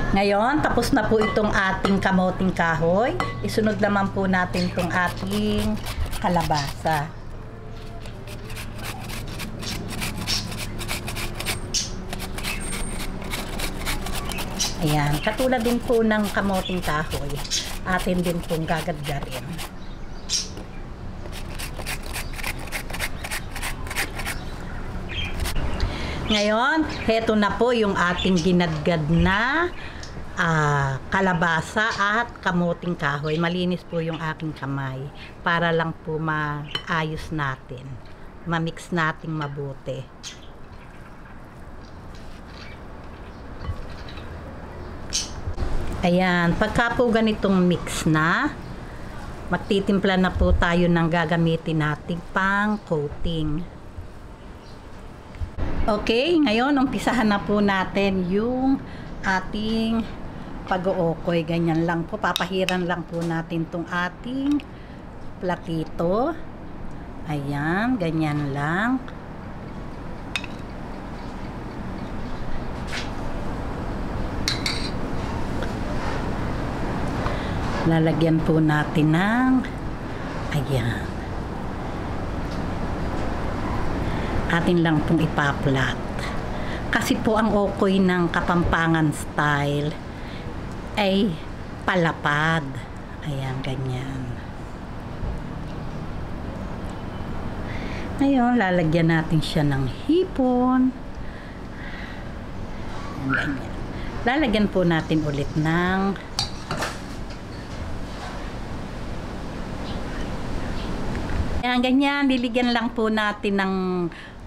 Ngayon, tapos na po itong ating kamoting kahoy. Isunod naman po natin itong ating kalabasa. Ayan, katulad din po ng kamoting kahoy. Atin din pong gagadgarin. Ngayon, heto na po yung ating ginadgad na kalabasa at kamuting kahoy. Malinis po yung aking kamay para lang po maayos natin. Ma-mix nating mabuti. Ayan, pagka po ganitong mix na, magtitimpla na po tayo ng gagamitin nating pang coating. Okay, ngayon umpisahan na po natin yung ating pag-ookoy. Ganyan lang po, papahiran lang po natin tong ating platito. Ayan, ganyan lang. Lalagyan po natin ng ayan. Atin lang pong ipaplat. Kasi po ang okoy ng Kapampangan style ay palapad. Ayan, ganyan. Ngayon, lalagyan natin siya ng hipon. Ayan, ganyan. Lalagyan po natin ulit ng ayan, ganyan. Liligyan lang po natin ng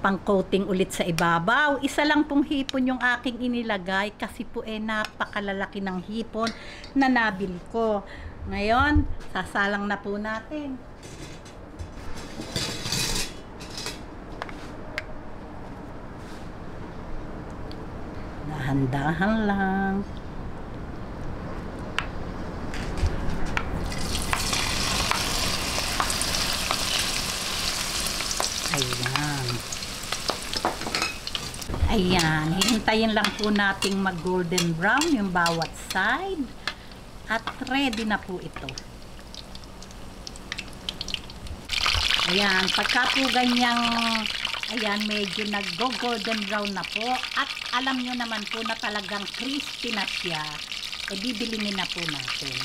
pang-coating ulit sa ibabaw. Isa lang pong hipon yung aking inilagay kasi po napakalalaki ng hipon na nabili ko. Ngayon, sasalang na po natin. Dahan-dahan lang. Ayan. Ayan. Hihintayin lang po nating mag-golden brown yung bawat side. At ready na po ito. Ayan. Pagka po ganyang, ayan, medyo nag-golden brown na po. At alam nyo naman po na talagang crispy na siya. E bibilingin na po natin.